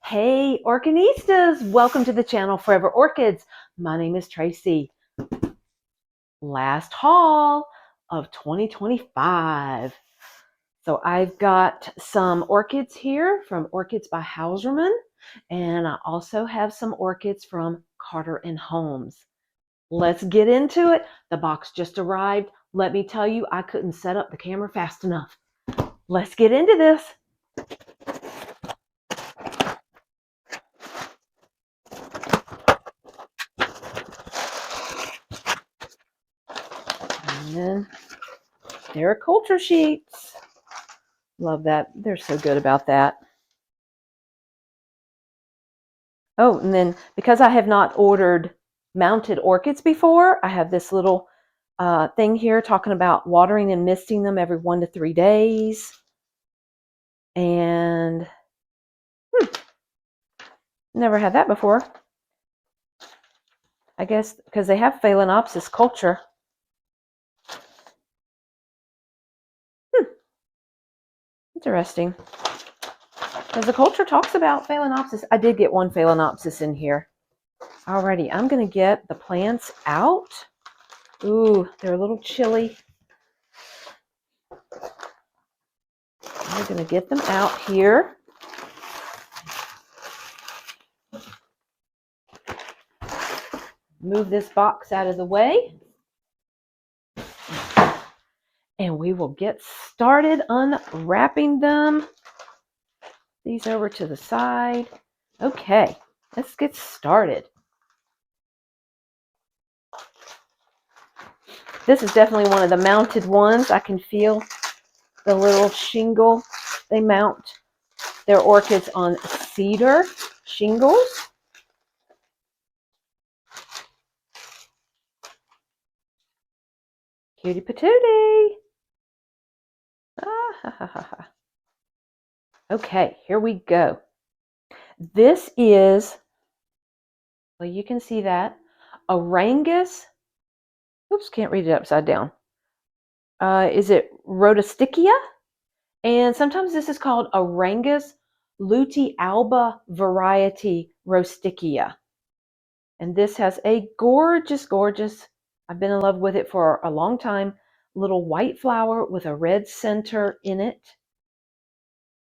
Hey, Orchinistas! Welcome to the channel Forever Orchids. My name is Tracy. Last haul of 2025. So I've got some orchids here from Orchids by Hauserman, and I also have some orchids from Carter and Holmes. Let's get into it. The box just arrived. Let me tell you, I couldn't set up the camera fast enough. Let's get into this. And then there are culture sheets. Love that. They're so good about that. Oh, and then because I have not ordered mounted orchids before, I have this little thing here talking about watering and misting them every 1 to 3 days. And never had that before. I guess because they have Phalaenopsis culture. Interesting. Because the culture talks about Phalaenopsis. I did get one Phalaenopsis in here. Alrighty, I'm going to get the plants out. Ooh, they're a little chilly. I'm going to get them out here. Move this box out of the way. And we will get started unwrapping them. These over to the side. Okay, let's get started. This is definitely one of the mounted ones. I can feel the little shingle. They mount their orchids on cedar shingles. Cutie patootie. Ah, ha, ha, ha, ha. Okay, here we go. This is, well, you can see that, Orangus. Oops, can't read it upside down. Is it Rhodostickia? And sometimes this is called Orangus lutealba variety Rhodostickia. And this has a gorgeous, gorgeous, I've been in love with it for a long time, little white flower with a red center in it.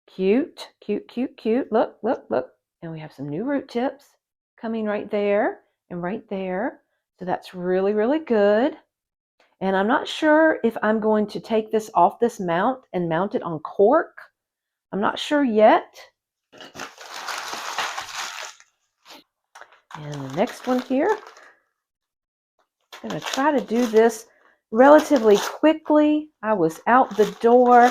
Cute, cute, cute, cute. Look, look, look. And we have some new root tips coming right there and right there. So that's really, really good. And I'm not sure if I'm going to take this off this mount and mount it on cork. I'm not sure yet. And the next one here, I'm going to try to do this relatively quickly. I was out the door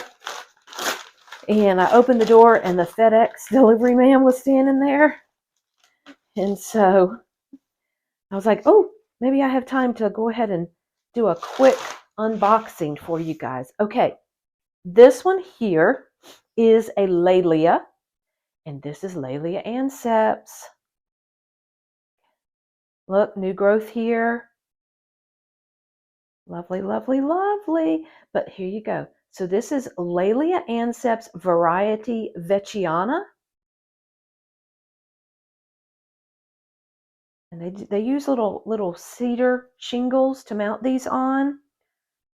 and I opened the door and the FedEx delivery man was standing there. And so I was like, oh, maybe I have time to go ahead and do a quick unboxing for you guys. Okay, this one here is a Laelia, and this is Laelia anceps. Look, new growth here. Lovely, lovely, lovely. But here you go. So this is Laelia anceps variety Veciana. And they use little cedar shingles to mount these on.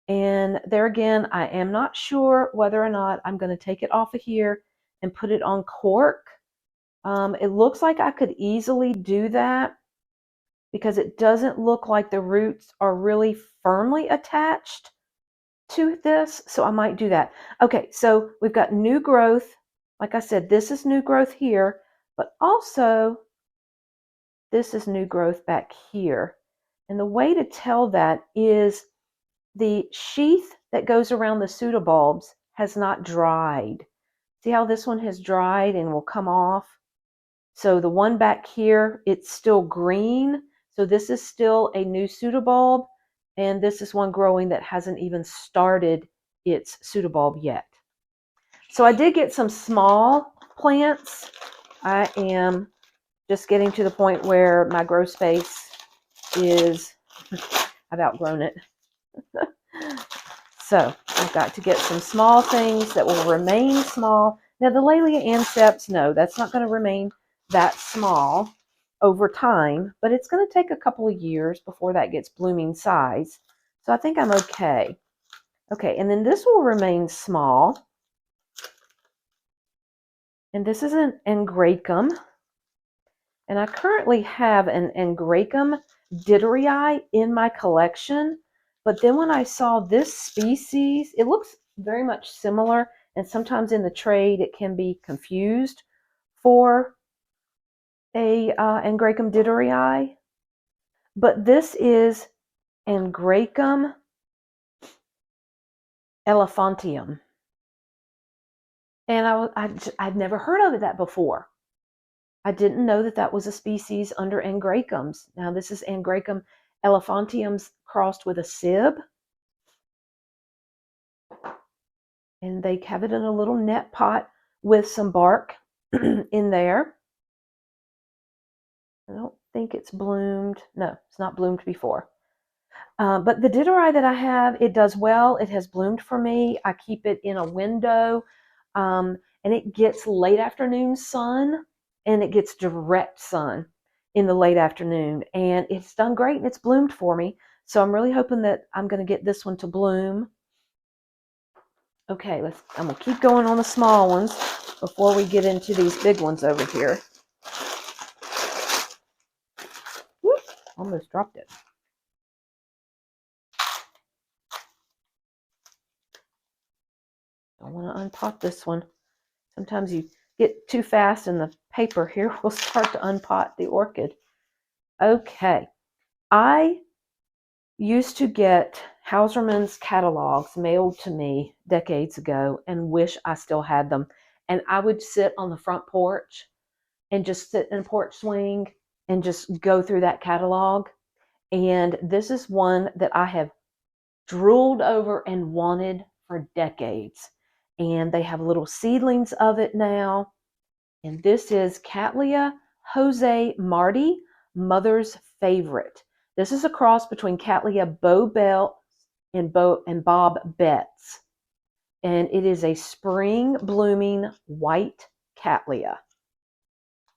And there again, I am not sure whether or not I'm going to take it off of here and put it on cork. It looks like I could easily do that because it doesn't look like the roots are really firmly attached to this. So I might do that. Okay, so we've got new growth. Like I said, this is new growth here, but also this is new growth back here. And the way to tell that is the sheath that goes around the pseudobulbs has not dried. See how this one has dried and will come off? So the one back here, it's still green. So this is still a new pseudobulb. And this is one growing that hasn't even started its pseudobulb yet. So I did get some small plants. I am just getting to the point where my grow space is, I've outgrown it. So I've got to get some small things that will remain small. Now the Laelia anceps, no, that's not going to remain that small over time, but it's going to take a couple of years before that gets blooming size. So I think I'm okay. Okay, and then this will remain small. And this is an angraecum. And I currently have an angraecum ditterii in my collection. But then when I saw this species, it looks very much similar. And sometimes in the trade, it can be confused for a angraecum ditterii. But this is Angraecum elephantium. And I'd never heard of that before. I didn't know that that was a species under angraecums. Now this is Angraecum elephantiums crossed with a sib. And they have it in a little net pot with some bark in there. I don't think it's bloomed. No, it's not bloomed before. But the ditterii that I have, it does well. It has bloomed for me. I keep it in a window, and it gets late afternoon sun, and it gets direct sun in the late afternoon. And it's done great, and it's bloomed for me. So I'm really hoping that I'm going to get this one to bloom. Okay, I'm going to keep going on the small ones before we get into these big ones over here. Whoop, almost dropped it. I want to unpot this one. Sometimes you get too fast and the paper here will start to unpot the orchid. Okay, I used to get Hauserman's catalogs mailed to me decades ago and wish I still had them. And I would sit on the front porch and just sit in a porch swing and just go through that catalog. And this is one that I have drooled over and wanted for decades. And they have little seedlings of it now. And this is Cattleya Jose Marti, Mother's Favorite. This is a cross between Cattleya Bow Belt and Bob Betts. And it is a spring blooming white Cattleya.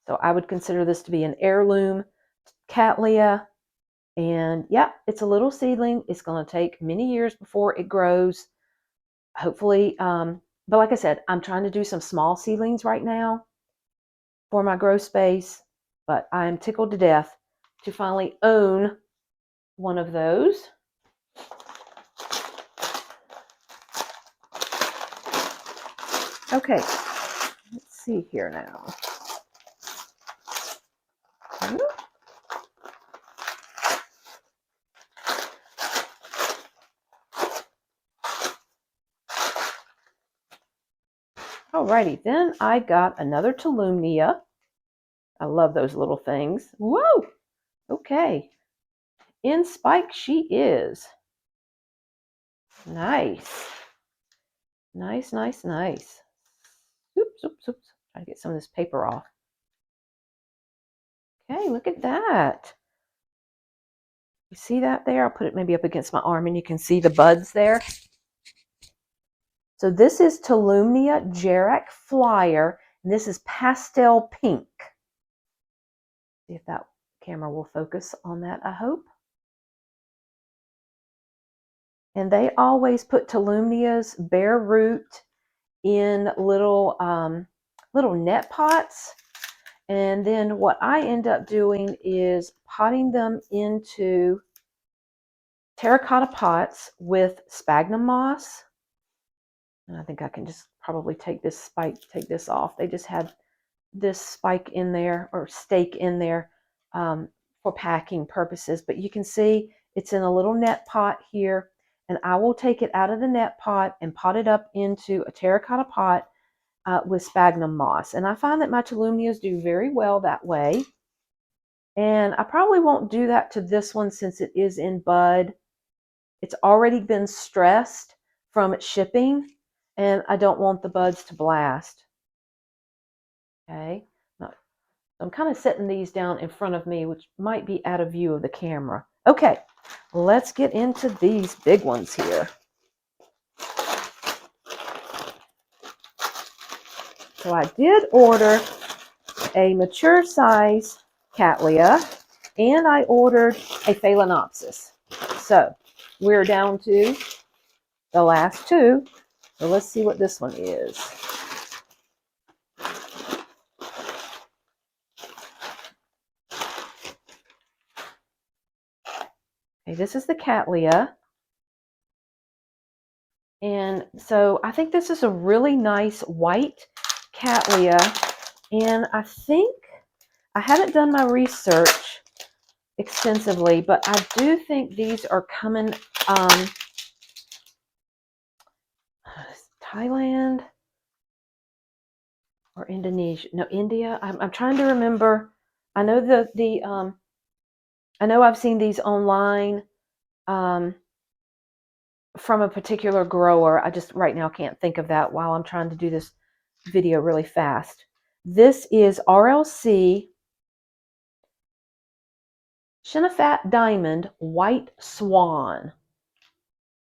So I would consider this to be an heirloom Cattleya. And yeah, it's a little seedling. It's going to take many years before it grows. Hopefully, but like I said, I'm trying to do some small seedlings right now for my grow space, but I'm tickled to death to finally own one of those. Okay, let's see here now. Alrighty, then I got another Tolumnia. I love those little things. Whoa! Okay. In spike she is. Nice. Nice, nice, nice. Oops, oops, oops. Try to get some of this paper off. Okay, look at that. You see that there? I'll put it maybe up against my arm and you can see the buds there. So this is Tolumnia Jarak Flyer, and this is pastel pink. See if that camera will focus on that, I hope. And they always put Tolumnia's bare root in little net pots. And then what I end up doing is potting them into terracotta pots with sphagnum moss. And I think I can just probably take this off. They just had this spike in there, or stake in there, for packing purposes. But you can see it's in a little net pot here. And I will take it out of the net pot and pot it up into a terracotta pot with sphagnum moss. And I find that my Tolumnias do very well that way. And I probably won't do that to this one since it is in bud. It's already been stressed from its shipping, and I don't want the buds to blast. Okay, I'm kind of setting these down in front of me, which might be out of view of the camera. Okay, let's get into these big ones here. So I did order a mature size Cattleya, and I ordered a Phalaenopsis. So we're down to the last two. So let's see what this one is. Okay, this is the Cattleya. And so I think this is a really nice white Cattleya. And I think, I haven't done my research extensively, but I do think these are coming Thailand or Indonesia. No, India. I'm trying to remember. I know I know I've seen these online from a particular grower. I just right now can't think of that while I'm trying to do this video really fast. This is RLC Shinafat Diamond White Swan.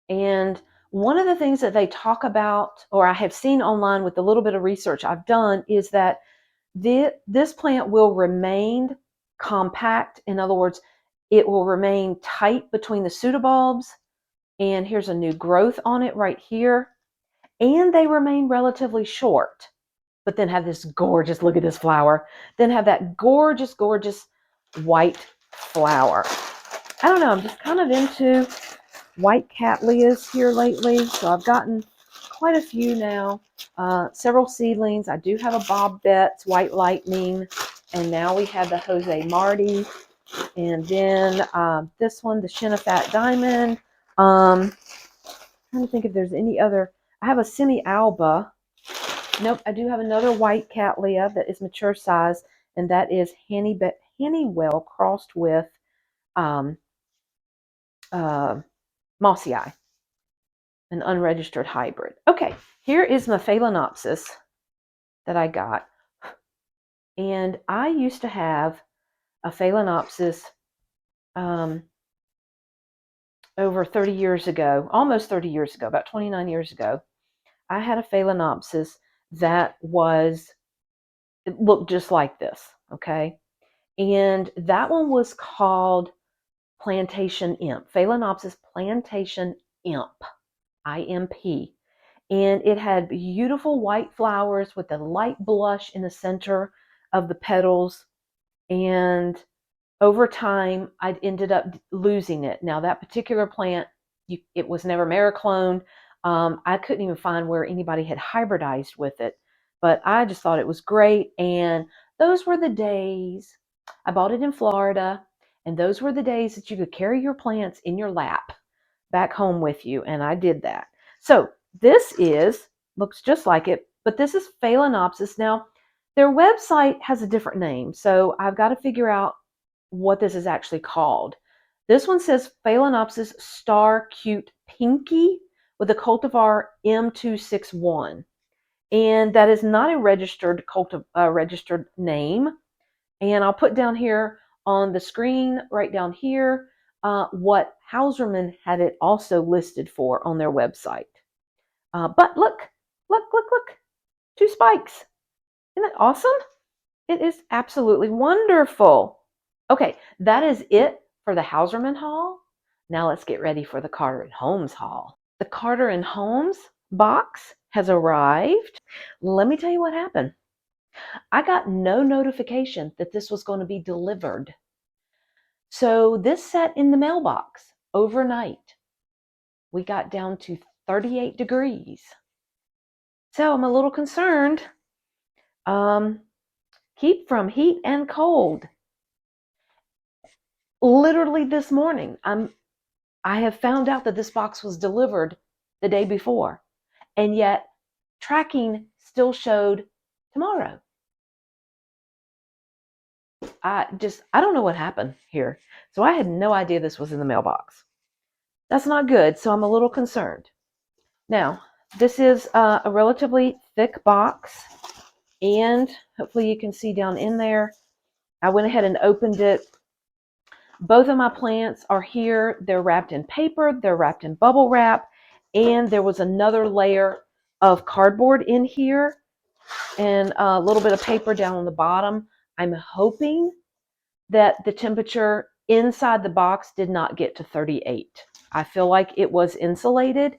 And one of the things that they talk about, or I have seen online with the little bit of research I've done, is that this plant will remain compact. In other words, it will remain tight between the pseudobulbs. And here's a new growth on it right here. And they remain relatively short, but then have this gorgeous, look at this flower, then have that gorgeous, gorgeous white flower. I don't know, I'm just kind of into white Cattleyas here lately, so I've gotten quite a few now, several seedlings. I do have a Bob Betts White Lightning, and now we have the Jose Marti, and then this one, the Shinafat Diamond. I'm trying to think if there's any other. I have a Semi-Alba. Nope, I do have another white Cattleya that is mature size, and that is Honeywell crossed with Mossy Eye, an unregistered hybrid. Okay, here is my Phalaenopsis that I got. And I used to have a Phalaenopsis over 30 years ago, almost 30 years ago, about 29 years ago. I had a Phalaenopsis that it looked just like this, okay? And that one was called Plantation Imp, Phalaenopsis Plantation Imp, IMP. And it had beautiful white flowers with a light blush in the center of the petals. And over time, I ended up losing it. Now, that particular plant, it was never Maricloned. I couldn't even find where anybody had hybridized with it. But I just thought it was great. And those were the days. I bought it in Florida. And those were the days that you could carry your plants in your lap back home with you. And I did that. So this looks just like it, but this is Phalaenopsis. Now, their website has a different name, so I've got to figure out what this is actually called. This one says Phalaenopsis Star Cute Pinky with a cultivar M261. And that is not a registered registered name. And I'll put down here on the screen, right down here, what Hauserman had it also listed for on their website. But look, two spikes. Isn't that awesome? It is absolutely wonderful. Okay, that is it for the Hauserman haul. Now let's get ready for the Carter and Holmes haul. The Carter and Holmes box has arrived. Let me tell you what happened. I got no notification that this was going to be delivered. So this sat in the mailbox overnight. We got down to 38 degrees. So I'm a little concerned. Keep from heat and cold. Literally this morning, I have found out that this box was delivered the day before, and yet tracking still showed tomorrow. I don't know what happened here. So I had no idea this was in the mailbox. That's not good, so I'm a little concerned. Now, this is a relatively thick box, and hopefully you can see down in there, I went ahead and opened it. Both of my plants are here. They're wrapped in paper, they're wrapped in bubble wrap, and there was another layer of cardboard in here and a little bit of paper down on the bottom. I'm hoping that the temperature inside the box did not get to 38. I feel like it was insulated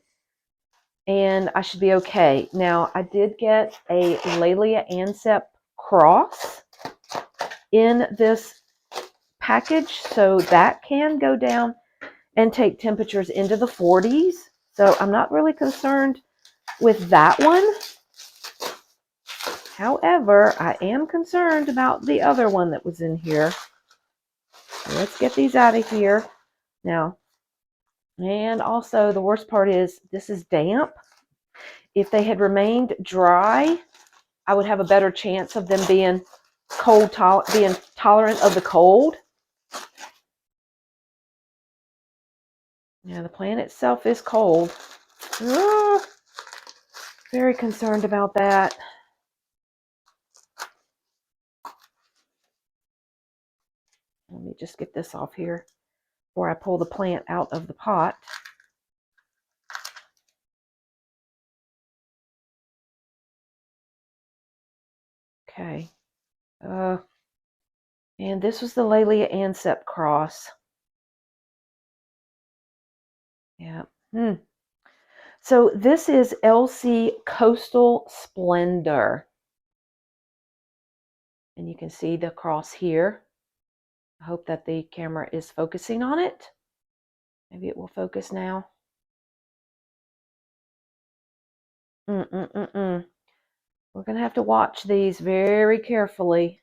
and I should be okay. Now, I did get a Laelia Ansep cross in this package, so that can go down and take temperatures into the 40s. So I'm not really concerned with that one. However, I am concerned about the other one that was in here. So let's get these out of here now. And also, the worst part is this is damp. If they had remained dry, I would have a better chance of them being being tolerant of the cold. Now, the plant itself is cold. Oh, very concerned about that. Let me just get this off here before I pull the plant out of the pot. Okay. And this was the Laelia Ansep cross. Yeah. So this is LC Coastal Splendor. And you can see the cross here. I hope that the camera is focusing on it. Maybe it will focus now. We're going to have to watch these very carefully.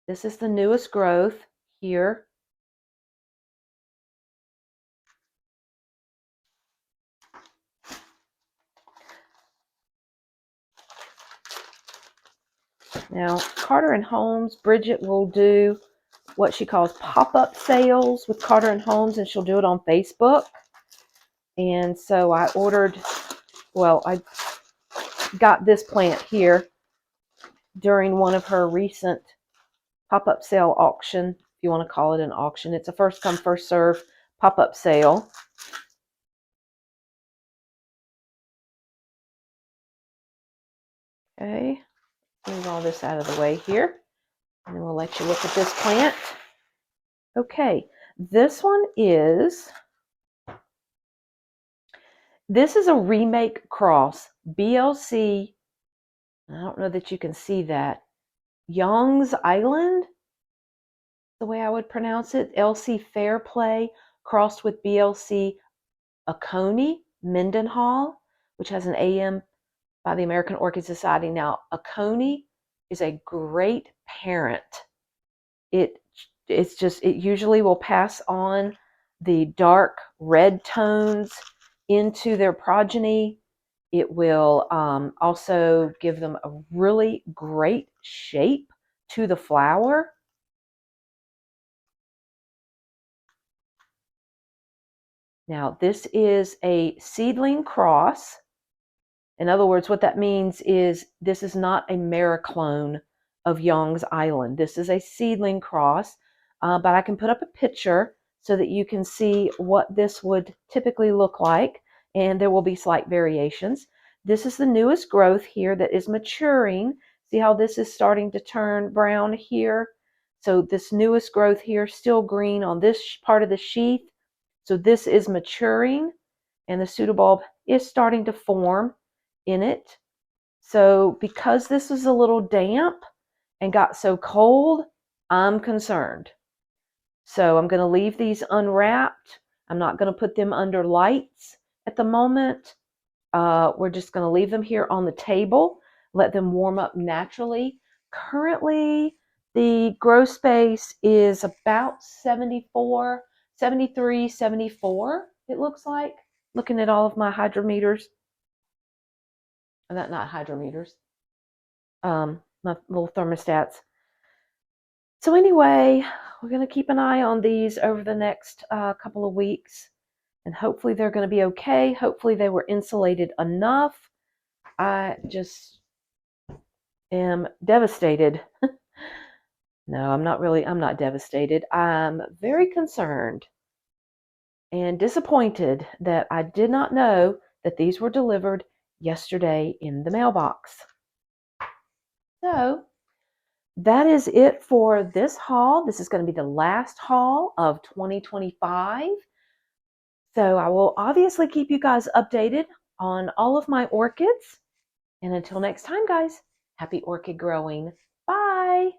This is the newest growth here. Now, Carter and Holmes, Bridget will do what she calls pop-up sales with Carter and Holmes, and she'll do it on Facebook. And so I got this plant here during one of her recent pop-up sale auction, if you want to call it an auction. It's a first come, first serve pop-up sale. Okay, move all this out of the way here. And then we'll let you look at this plant. Okay, this is a remake cross. BLC, I don't know that you can see that. Young's Island, the way I would pronounce it. LC Fairplay crossed with BLC Oconee Mendenhall, which has an AM by the American Orchid Society. Now, Oconee is a great parent. It usually will pass on the dark red tones into their progeny. It will also give them a really great shape to the flower. Now, this is a seedling cross. In other words, what that means is this is not a Mariclone of Young's Island. This is a seedling cross, but I can put up a picture so that you can see what this would typically look like, and there will be slight variations. This is the newest growth here that is maturing. See how this is starting to turn brown here? So this newest growth here, still green on this part of the sheath. So this is maturing, and the pseudobulb is starting to form in it. So because this was a little damp and got so cold, I'm concerned. So I'm going to leave these unwrapped. I'm not going to put them under lights at the moment. We're just going to leave them here on the table, let them warm up naturally. Currently, the grow space is about 74, 73, 74, it looks like, looking at all of my hydrometers. Not hydrometers, my little thermostats. So anyway, we're going to keep an eye on these over the next couple of weeks, and hopefully they're going to be okay. Hopefully they were insulated enough. I just am devastated. No, I'm not devastated. I'm very concerned and disappointed that I did not know that these were delivered yesterday in the mailbox. So that is it for this haul. This is going to be the last haul of 2025. So I will obviously keep you guys updated on all of my orchids. And until next time, guys, happy orchid growing. Bye.